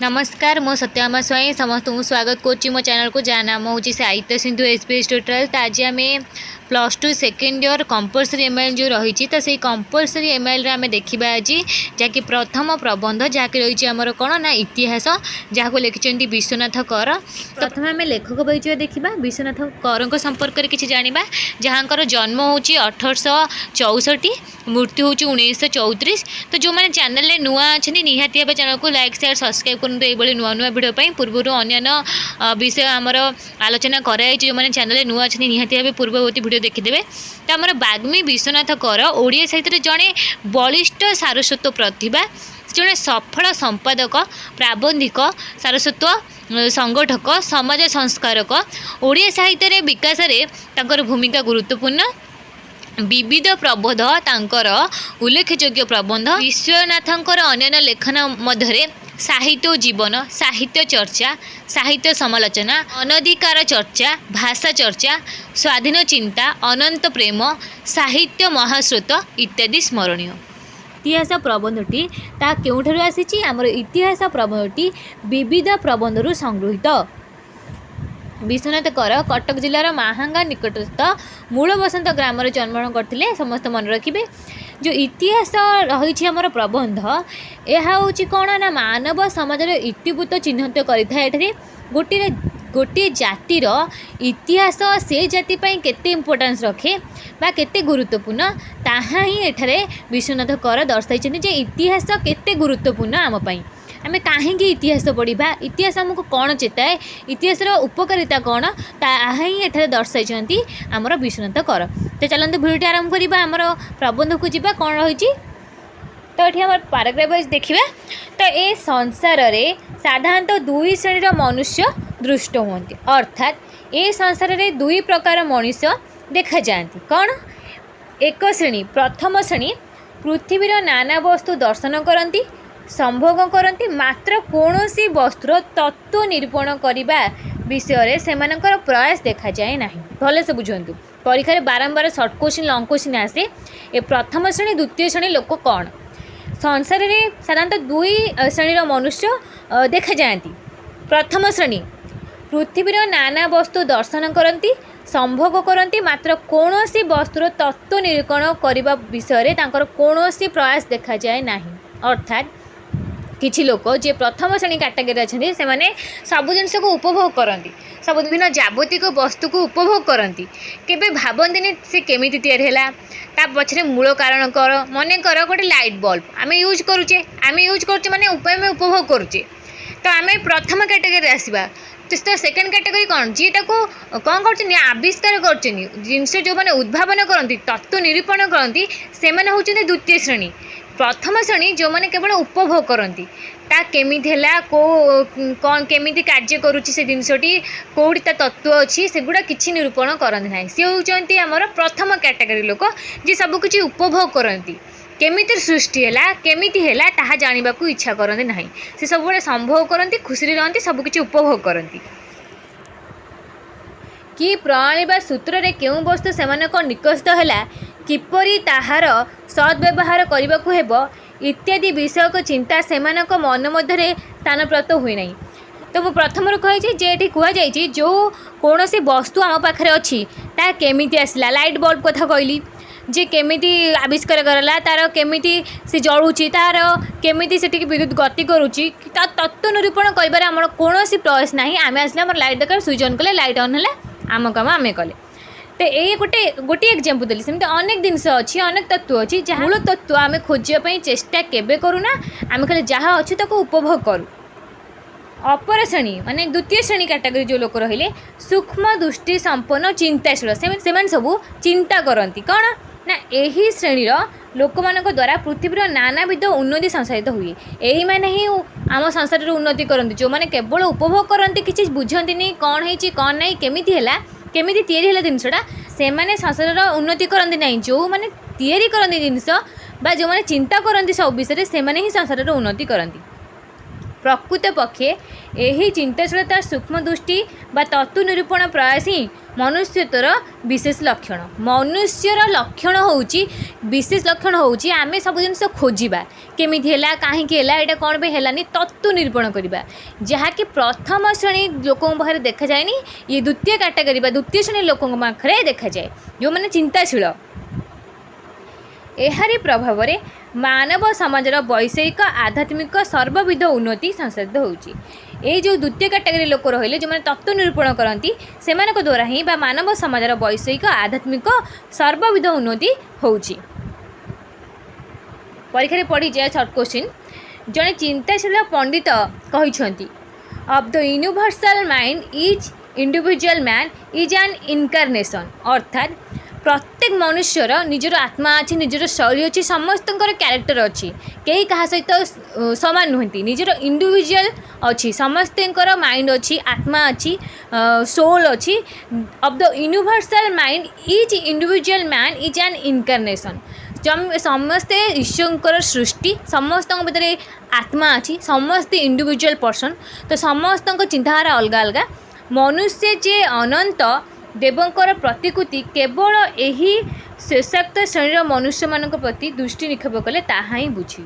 नमस्कार मो सत्यामा स्वाई समस्त स्वागत करुच्ची मो चैनल को जहाँ नाम हूँ साहित्य सिंधु एसपीएस ट्यूटोरियल। तो आज आम +2 सेकेंड ईयर कंपलसरी एमआईएल जो रही तो से कंपलसरी एमआईएल आम देखा आज जहाँकि प्रथम प्रबंध जहाँकि रही आमर कौन ना इतिहास जहाँ को लिखिं विश्वनाथ कर। प्रथम आम लेखक परिचय देखा विश्वनाथ कर संपर्क में किसी जाना जहाँकर जन्म हूँ 1864 मृत्यु हूँ 1934। तो जो मैंने चैनल नुआ अच्छा निहाती भाव चैनल को लाइक शेयर सब्सक्राइब करूँ ये नुआ नुआ भिडियो पूर्व अन्य विषय आमर आलोचना कराई जो मैंने चैनल नुआ अच्छे निहाती भाव पूर्ववर्ती भिडियो देखिदेवे। तो आमर बाग्मी विश्वनाथ कर ओडिया साहित्य जड़े बलिष्ठ सारस्वत प्रतिभा जड़े सफल संपादक प्राबंधिक सारस्वत संगठक समाज संस्कारक ओडिया साहित्य विकास में भूमिका गुरुत्वपूर्ण विविध प्रबंध तांकर उल्लेखयोग्य प्रबंध विश्वनाथंकर अन्य लेखन मध्य साहित्य जीवन साहित्य चर्चा साहित्य समालोचना अनधिकार चर्चा भाषा चर्चा स्वाधीन चिंता अनंत प्रेम साहित्य महास्रोत इत्यादि स्मरणीय। इतिहास प्रबंधटी ता केउठारु आसीची आमर इतिहास प्रबंधटी विविध प्रबंधरु संगृहीत। विश्वनाथ कर कटक जिलार महांगा निकटस्थ मूल बसंत ग्राम जन्मग्रहण करते समस्त मन रखिए। जो इतिहास रही आमर प्रबंध यह हूँ कौन ना मानव समाजर इतिवृत्त चिन्हित करें गोटे गोटे जातिर इतिहास से जाति केते इम्पोर्टान्स रखे बा केते गुरुत्वपूर्ण ताहा ही एठारे विश्वनाथ कर दर्शाई जे इतिहास केते गुरुत्वपूर्ण आम पाई आमे कहीं इतिहास पढ़ा इतिहास आमको कौन चेताए इतिहास उपकारिता कौन ताहा ही एठारे दर्शाई आमर विश्वनाथ कर। तो चलते भिडियो आरंभ करवा आमर प्रबंध को जीवा कौन रही। तो ये आम पाराग्राफ वाइज देखा तो ये संसार रे साधारणतः दुई श्रेणी मनुष्य दृष्ट होती अर्थात ये संसार रे दुई प्रकार मनुष्य देखा जाती कौन एक श्रेणी प्रथम श्रेणी पृथ्वीर नाना वस्तु दर्शन करती संभोग करती मात्र कौन सी वस्तुर तत्व निरूपण करने विषय से प्रयास देखा जाए ना। भले से बुझंतु परीक्षा बारंबार सर्ट क्वेश्चन लंग क्वेश्चन आसे ए प्रथम श्रेणी द्वितीय श्रेणी लोक कौन संसार में साधारणतः दुई श्रेणी मनुष्य देखा जाती। प्रथम श्रेणी पृथ्वीर नाना वस्तु दर्शन करती संभोग करती मात्र कौन सी वस्तुर तत्व निरूपण करने विषय कौन प्रयास देखा जाए ना। अर्थात किछि लोक जे प्रथम श्रेणी कैटेगरी अच्छा से सब जिनस को उपभोग करती सब विभिन्न जागतिक वस्तु को उपभोग करती केबे भावती से केमी या पछरे मूल कारण कर मन कर गोटे लाइट बल्ब आम यूज करुचे माने आम उपभोग करुचे। तो आम प्रथम कैटेगरी आसवा तो सेकेंड कैटेगरी कौन जी कौन कर आविष्कार कर जिनस जो मैंने उद्भावन करती तत्व निरूपण करती से होती द्वितीय श्रेणी। प्रथम श्रेणी जो मैंने केवल उपभोग करती ता केमिति है कौन केमिति कार्य करुच्ची से जिनसटी कौटी ता तत्व अच्छी सेगुड़ा किसी निरूपण करती ना सी होती आमर प्रथम कैटेगरी लोक जे सबकि उपभोग करती केमिति सृष्टि है केमिति है ताहा जानिबा को इच्छा करते ना से सब संभोग करती खुशी रहती सबकि उपभोग करती कि प्रणाली बा सूत्र रे केउं वस्तु सेमानक निकटस्थ है किपरि ताहार सद्व्यवहार करने को हेब इत्यादि विषयक चिंता सेमानक मन मध्य स्थान प्राप्त हुए नहीं। तो मु प्रथम कही जे ये कहुई जो कौन सी वस्तु आम पाखे अच्छी ता केमिति आसला लाइट बल्ब कथा कहली जे केमिति आविष्कार करला तार केमिति से जलुची तार केमिति से विद्युत गति करुच्ची ता तत्व निरूपण कर आम कौन प्रयास ना आम आसले आम लाइट दरकार स्विच ऑन कले लाइट ऑन है आम काम आम कले। तो ये गोटे एग्जांपल देली सेमती अनेक जिनस अच्छी अनेक तत्व अच्छी जहाँ मूल तत्व आम खोजापी चेष्टा केबे करूना आम खाली जहाँ अच्छी ताको उपभोग करूँ। अपर श्रेणी माने द्वितीय श्रेणी कैटेगरी जो लोक रहिले सूक्ष्म दृष्टि संपन्न चिंताशील से सब चिंता करती कौन ना यही श्रेणीर लोक मान द्वारा पृथ्वीर नानाविध उन्नति संसाधित हुए यही मैंने ही आम संसार उन्नति करती जो मैंने केवल उपभोग करती किसी बुझती नहीं कौन है कौन ना केमिति है केमिति तैयारी है जिनसटा से माने संसार उन्नति करती ना जो मैंने तैयारी करती जिनस बा जो मैंने चिंता करती सब विषय से ही संसार उन्नति करती। प्रकृत पक्षे यही चिंताशीलता सूक्ष्म दृष्टि बा तत्व निरूपण प्रयास ही मनुष्यत्वर विशेष लक्षण। मनुष्यर लक्षण होउची विशेष लक्षण होउची आमे सब जिनस खोजिबा केमिति हैला काहेकि हैला एटा कोन बे हैलानी तत्व निरूपण करिबा जहा कि प्रथम श्रेणी लोकों पाखरे देखा जायनी ये द्वितीय कैटेगरी बा द्वितीय श्रेणी लोकों पाखरे देखा जाए जो माने चिंताशील। एहारी प्रभाव रे मानव समाजर वैषयिक आध्यात्मिक सर्वविध उन्नति संसाधित होउची। ये जो द्वितीय कैटेगरी लोक रहिले जो माने तत्व निरूपण करती से द्वारा ही बा मानव समाजर वैषयिक आध्यात्मिक सर्वविध उन्नति होउची। परीक्षा पढ़ी जाए शॉर्ट क्वेश्चन जड़े चिंताशील पंडित कहिछंती of the universal mind is individual man is an incarnation अर्थात प्रत्येक मनुष्यर निजर आत्मा अच्छी निजर शैली अच्छी समस्त क्यारेक्टर अच्छी कई क्या सहित सामान नुहति निजर इंडिविजुअल अच्छी समस्त माइंड अच्छी आत्मा अच्छी सोल अच्छी of the universal mind is individual man is an incarnation समस्ते ईश्वर सृष्टि समस्त भितर आत्मा अच्छी समस्ते इंडिविजुअल पर्सन तो समस्त चिंताधारा अलग अलग मनुष्य जे अनंत देवंकर प्रतिकृति केवल यही शेषाक्त श्रेणी मनुष्य मान प्रति दृष्टि निक्षेप कले ताहा ही बुझे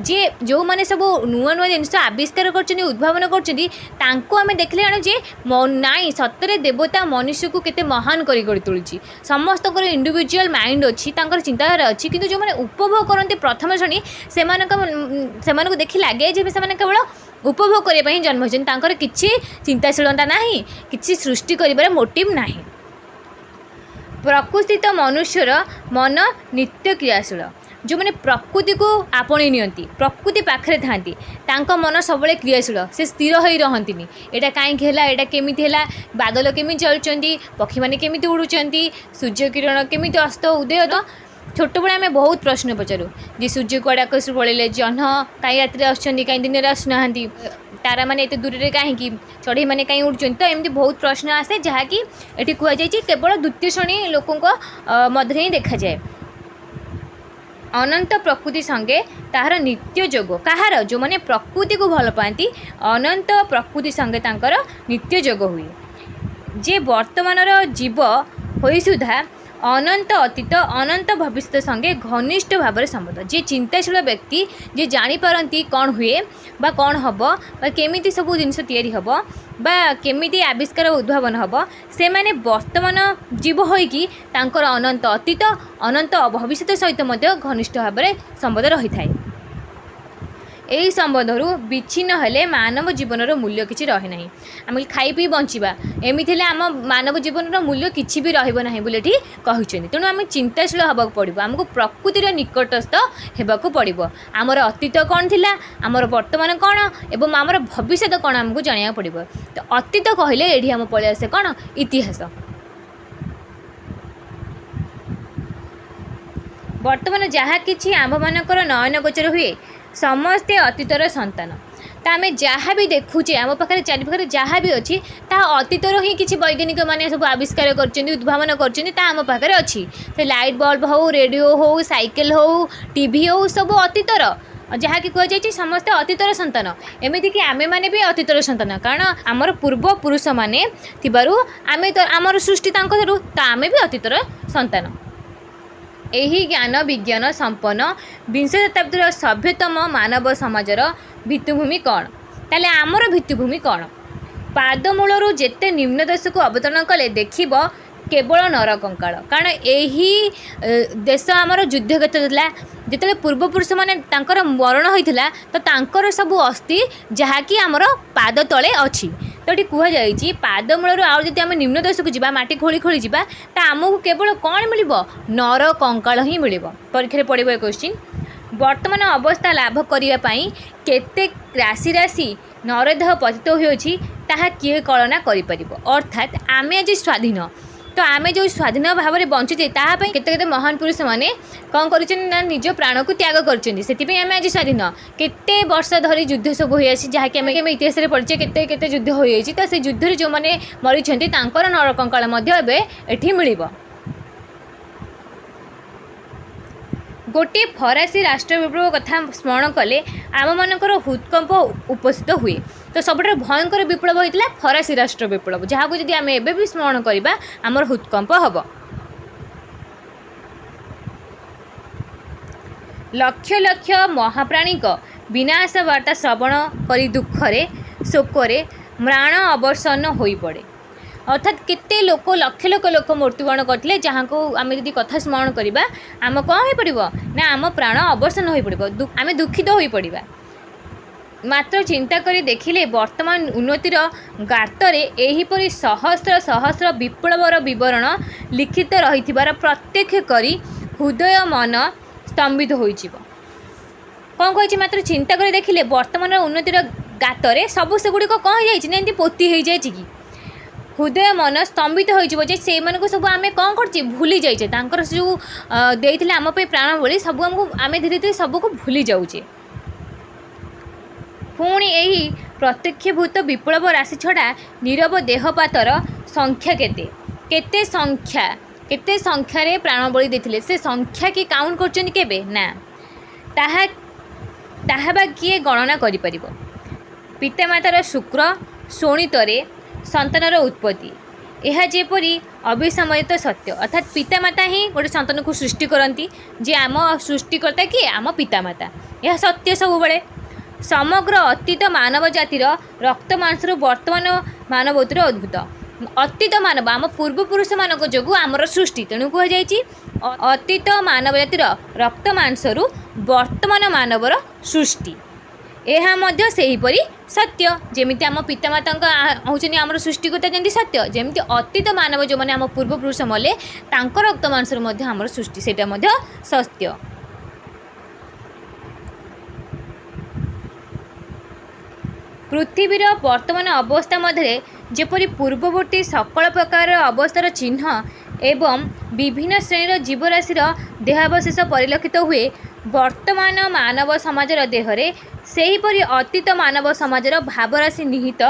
जे जो मैंने सब नुआ नुआ जिन आविष्कार कर उद्भावन कर देखले जाणु जे नाई सतरे देवता मनुष्य को केते महान करी तोलुची समस्त इंडिविजुअल माइंड अच्छी चिंताधारा अच्छी किंतु जो मैंने उपभोग करते प्रथम श्रेणी से देखी लगे जे से केवल उपभोग करने जन्म होती किसी चिंताशीलता ना कि सृष्टि कर मोटिव ना। प्रकृति मनुष्यर मन नित्य क्रियाशील जो मैंने प्रकृति को आपणी नियंती प्रकृति पाखरे थांती तांको मन सबले क्रियाशील से स्थिर हो रहती यहाँ कहीं है केमिति है बादल केमी चलुँच पक्षी मैंने केमिति उड़ुंट सूर्य किरण केमिति अस्त उदय तो छोट बड़े आम बहुत प्रश्न पचारू जे सूर्य कड़े आकाश पड़े जह्न कहीं रात आसुँच कहीं दिन में आसुना तारा मैंने एत दूर में कहीं चढ़ई मैंने कहीं उड़ुं तो एमती बहुत प्रश्न आसे जहाँकि ये कहुई केवल द्वितीय श्रेणी लोकों मध्य ही देखा जाए। अनंत प्रकृति संगे ताहार नित्य जोग कहार जो मैंने प्रकृति को भल पाती अनंत प्रकृति संगे तांकर नित्य जोग हुए जे वर्तमानर जीव होई सुधा अनंत अतीत अनंत भविष्य संगे घनिष्ठ भाव में संबंध जे चिंताशील व्यक्ति जे जानीपारती कौन हुए बा कौन हम बा केमिति सब जिनस तैयारी हम बा केमिति आविष्कार उद्भावन हम से माने वर्तमान जीव होइकी तांकर अनंत अतीत अनंत भविष्य सहित घनिष्ठ भाव में संबंध रही थाए। यही संबंधरू विच्छिन्न हेले मानव जीवन मूल्य किसी रहे ना आम खाई पी बंचा एमती आम मानव जीवन मूल्य किसी भी रहा बोले कहते तेणु आम चिंताशील होगा पड़ो आमको प्रकृतिर निकटस्थ होगा पड़ो आमर अतीत कौन थी आमर वर्तमान कौन एवं आमर भविष्य कौन आमको जाना पड़ो तो अतीत कहले ये आम पलि आसे कौन इतिहास वर्तमान जहाँ कि आम मानकर नयन गोचर हुए समस्ते अतीतर संतान तो आम जहाँ भी देखुचे आम पाखे चारिपाखे जहाँ भी अच्छी अतीतर ही किसी वैज्ञानिक मैंने सब आविष्कार कर उद्भावन करम पाखे अच्छी से लाइट बल्ब हो रेडियो हो साइकेल हो टीवी हो सब अतीतर जहाँ कि कहुई समस्ते अतीतर संतान एमती कि आमे मैंने भी अतीतर संतान कारण आमर पूर्व पुरुष मैंने आम आमर सृष्टि तो आम भी अतीतर संतान। यही ज्ञान विज्ञान संपन्न विंश शताब्दीर सभ्यतम मानव समाजर भित्तिभूमि कौन ताले आमर भित्तिभूमि कौन पादमूलू जेते निम्न देश को अवतरण कले देखिब केवल नर कंकाल कारण यही देश आमर युद्ध क्षेत्र था जिते पूर्वपुरुष मैंने मरण होता तो तांकर सब अस्थि जहाँकि आमर पाद तले अच्छी तो ये कहुई पादमूलू आउ जब आम निम्न देश को जावा माटी खोली खोली जावा तो आमको केवल कौन मिल नर कंकाल ही मिल परीक्षा पड़ो ये क्वेश्चन वर्तमान अवस्था लाभ करने केते राशि राशि नरदेह पतित होती ताहा किए कलना कर अर्थात आम आज स्वाधीन तो आम जो स्वाधीन भाव में बंचुचे ताहाई केते महान पुरुष मैंने कौन कर निज प्राण को त्याग कर आज स्वाधीन केते वर्ष धरी युद्ध सब हो जहाँकि आम इतिहास पढ़चे केते केते युद्ध हो तो से युद्ध जो मैंने मरीछंती नर कंकाल मिल गोटे फरासी राष्ट्र विप्लव कथा स्मरण कले आम मानकर हृदकंप उपस्थित हुए। तो सबुठ भयंकर विप्लव होता फरासी राष्ट्र विप्लव, जहाँ को जदि आम एवं भी स्मरण करवा आमर हृदकंप हम। लक्ष लक्ष महाप्राणी विनाश वार्ता श्रवण करी दुखरे शोकरे म्राण अवसन हो पड़े। अर्थात केते लोक लक्ष लक्ष लोक मृत्युवरण करते, जहाँ को आम यदि कथा स्मरण करवा आम कौन हो पड़ो ना आम प्राण अवसन हो पड़ो, आम दुखित हो पड़ा। मात्र चिंता करी देखिले वर्तमान उन्नतिर गार्तरे एहीपरि सहस्र सहस्र विप्लवर विवरण लिखित रही प्रत्यक्ष करी हृदय मन स्तंभित हो। कौन कही मात्र चिंता करी देखिले वर्तमान उन्नतिर गातरे सबू सेगुड़िक कौन हो जाए पोती हो जाए कि हृदय मन स्तंभित हो से सब आम कौन कर भूली जाइए जो देते आम प्राण बलि सब आमको आम धीरे धीरे सबको भूली जाऊे। पुणी यही प्रत्यक्षभूत विप्लव राशि छड़ा नीरव देहपातर संख्या केते संख्यार प्राण बलि देते से संख्या कि काउंट कर ना ताहा बा किए गणना करि परिबो। पितामातार शुक्र शोणितरे संतानर उत्पत्ति यह जेपरी अभिसमयित सत्य, अर्थात पितामाता ही गोटे संतान को सृष्टि करती, जे आम सृष्टिकर्ता किए आम पितामाता, यह सत्य सब बड़े। समग्र अतीत मानव जातिर रक्त मांसर वर्तमान मानवतिर अद्भुत अतीत मानव आम पूर्वपुरुष मानक जो आमर सृष्टि, तेणु कहुई अतीत मानव जातिर रक्त मांसरु वर्तमान मानवर सृष्टि। यह मध्य सेहीपरि सत्य, जेमिति आम पितामाता होचनी आमर सृष्टिकर्ता जमी सत्य, जेमिति अतीत मानव जो मैंने आम पूर्वपुरुष मले तांकर रक्त मांसर मध्य आमर सृष्टि, सेटा मध्य सत्य। पृथ्वीर वर्तमान अवस्था मध्य जेपरि पूर्ववर्ती सकल प्रकार अवस्थार चिन्ह एवं विभिन्न श्रेणीर जीवराशिर देहावशेष परिलक्षित हुए वर्तमान मानव समाजर देहरे सेहीपरि अतीत मानव समाजर भावराशि निहित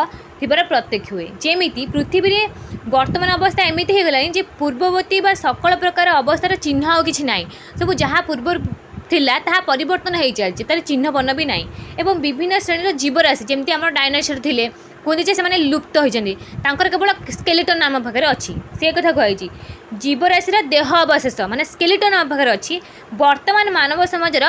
थिबार प्रत्यक्ष हुए। जेमिति पृथ्वी रे वर्तमान अवस्था एमिति हो गलानी जे पूर्ववर्ती बा सकल प्रकार अवस्थार चिन्ह आ किछि नाही, सब जहाँ पूर्व थिला ताहा परिवर्तन हो चलছে, तार चिन्ह बर्ण भी नाही। एवं विभिन्न श्रेणीर जीवराशि जेमती आम डायनासोर थिले कहते जे से लुप्त होती केवल स्केलेटन आम पाखे अच्छी, से कथा कही जीवराशि देह अवशेष माने स्केलेटन आम पाखे अच्छी। वर्तमान मानव समाजर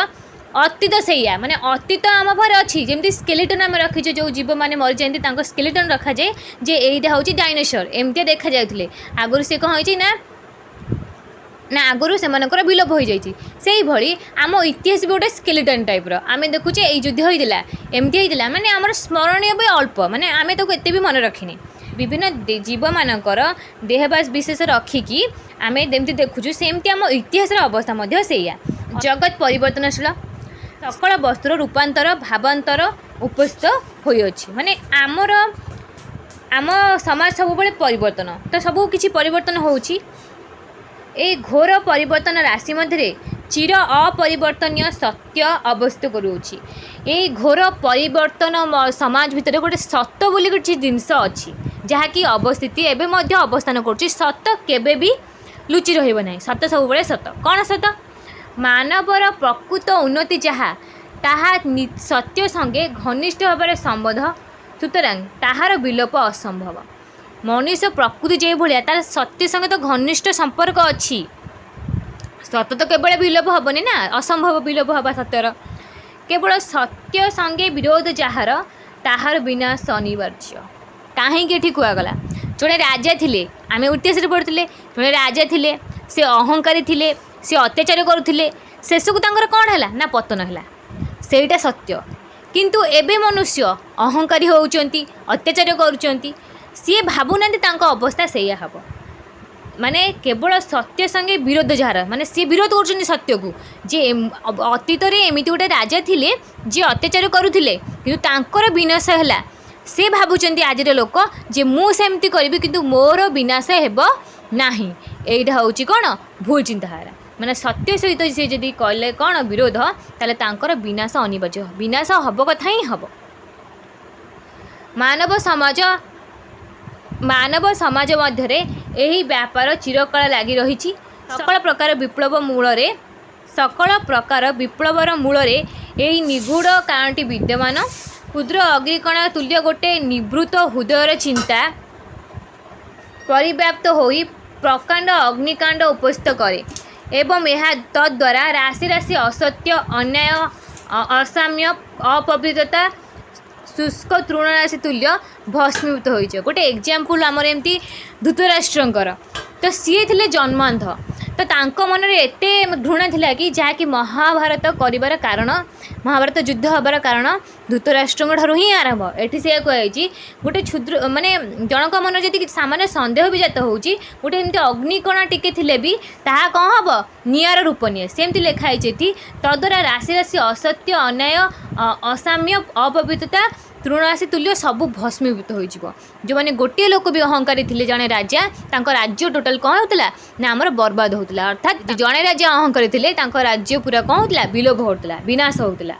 अतीत सैया माने अतीत आम पाखे अच्छी, जमी स्केलेटन आम रखीचे जो जीव मैंने मरी जाती स्केलेटन रखा जाए जे यहीटा हूँ डायनासोर एमती देखा जाते। आगुरी से कौन हो ना आगुरी से विलोप हो जाती से भली आम इतिहास भी गोटे स्केलेटन टाइप्र आम देखुचे यही युद्ध होता एमती होता माने आमर स्मरणीय भी अल्प, माने आम तो एत भी मन रखिनी। विभिन्न जीव मानकर देहवास विशेष रखिकी आम जमी देखुचु सेमती आम इतिहास अवस्था मध्य सेया। जगत परिवर्तनशील सकल वस्तुर रूपांतर भावांतर उपस्थित होइछि, माने आमर आम समाज सब परिवर्तन तो सब किछि परिवर्तन होउछि। ए घोर परिवर्तन राशि मध्य चिर अपरिवर्तनीय सत्य अवस्थित करुछि। ए घोर परिवर्तन समाज भितर गोटे सत बोली गोटे जिनस अच्छी जहाँकि अवस्थिति एवं मध्य अवस्थान करुछि। सत केबे भी लुचि रहिबो नाही, सत सब बड़े सत। कौन सत? मानवर प्रकृत उन्नति जहाँ ताहा सत्य संगे घनिष्ठ भाव संबंध, सुतरां ताहार विलोप असंभव। मनुष्य प्रकृति जो भाया तार सत्य संगे तो घनिष्ठ संपर्क अच्छी, सत्य तो केवल विलोप हेनी ना, असंभव विलोप हवा सत्यर। केवल सत्य संगे विरोध जार ताहार विनाश अनिवार्य। कहीं कहगला जोड़े राजा थिले, आम इतिहास पढ़ुले जोड़े राजा थिले, से अहंकारी थिले, से अत्याचार करुले, शेषकु तांकर कौन है ना पतन है, सेटा सत्य। किंतु एबे मनुष्य अहंकारी होउचंती, अत्याचार करुचंती, सी भावुना अवस्था से हम माने केवल सत्य संगे विरोध जार माने सी विरोध कर सत्य को जे अतीत एमती गोटे राजा थिले जे अत्याचार करुले किंतु तांकर विनाश है, से भावुंट आज लोक जे मु सेमती करी किंतु मोर विनाश हेब नाही। एटा हूँ कौन भूल चिंताधारा, माने सत्य सहित से जदि कहले कौन विरोध ताले तांकर विनाश अनिवार्य, विनाश हब कथा ही हब। मानव समाज मध्य यही व्यापार चिरकाल लगी रही। सकल प्रकार विप्लव मूल सकल प्रकार विप्लवर मूल यही निगूढ़ कारणटी विद्यमान। क्षुद्र अग्निकण तुल्य गोटे निवृत्त हृदयर चिंता परिव्याप्त होई प्रकांड अग्निकांड उपस्थित करे एवं यह तद्वारा राशि राशि असत्य अन्याय असाम्य अपवित्रता शुष्क तृणराशि तुल्य भस्मीभूत हो। गोटे एग्जाम्पल आमर एमती धृतराष्ट्रंकर तो सी थे जन्मांध तो तांको मन में एते घृणा थिला कि जहाँकि महाभारत कर कारण महाभारत युद्ध हबार कारण धृतराष्ट्र ठार ही आरंभ। एटी से कहुई गोटे क्षुद्र माने जनक मन जी सामान्य सन्देह भी जात हो गोटे एमती अग्निकणा टिके थिले भी ताहा कौन हम निआर रूप निए सेमती लिखाई तद्वारा राशि राशि असत्य अन्याय असाम्य अपवित्रता तृणराशि तुल्य सबू भस्मीभूत हो। जो मैंने गोटे लोक भी अहंकारी थे जड़े राजा राज्य टोटाल कौन होता ना आमर बर्बाद होता अर्थात जड़े राजा अहंकारी थे राज्य पूरा कौन होता विलोप होता विनाश होता।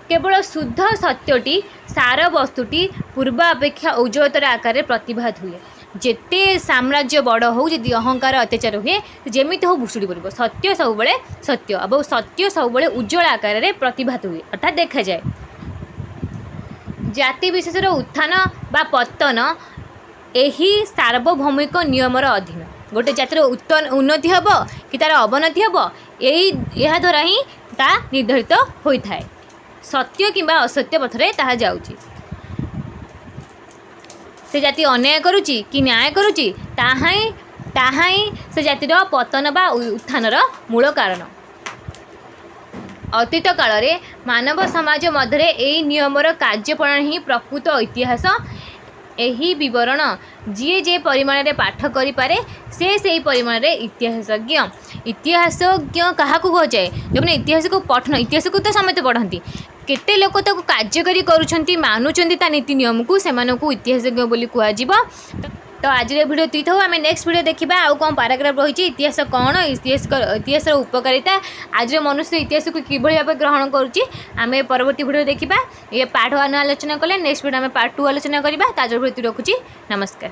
केवल शुद्ध सत्यटी सार वस्तुटी पूर्वापेक्षा उज्ज्वलतर आकार प्रतिभात हुए। जेते साम्राज्य बड़ हो जदि अहंकार अत्याचार हुए जमी हो भुशुड़ी पड़ो सत्य सब सत्य अब सत्य सब उज्ज्वल आकार प्रतिभात हुए अर्थात देखा जाए। जाति विशेषर उत्थान बा पतन यही सार्वभौमिक नियमर अधीन। गोटे जातिर उन्नति हम कि तार अवनति हम यही द्वारा ही ता निर्धारित होता है। सत्य किंबा असत्य पथरे ताहा जाउची। से जाति अन्याय करुची कि न्याय करुची ताहा ही से जातिर पतन बा उत्थानर मूल कारण। अतीत काल रे मानव समाज मध्य यही नियमर कार्यप्रणाली ही प्रकृत इतिहास। यही विवरण जी जे परिमाण में पाठ करें से परिमाण में इतिहासज्ञ। इतिहासज्ञ क्या कहुए जो मैंने इतिहास को पठन इतिहास को तो समस्त पढ़ती केते लोक ताको कार्यकारी करुछंती मानुछंती ता नीति नियम को सेमानकु इतिहासज्ञ बोली कुआजिबा। तो आज वीडियो तीत हो आम नेक्स्ट वीडियो देखा आउ कौन पैराग्राफ रही इतिहास कौन इतिहास उपकारिता आज मनुष्य इतिहास को किभली भाव ग्रहण करुच्ची आम परवर्ती वीडियो देखा ये पार्ट 1 आलोचना कले नेक्स्ट वीडियो आम पार्ट 2 आलोचना करवा। ताज वीडियो रखुची नमस्कार।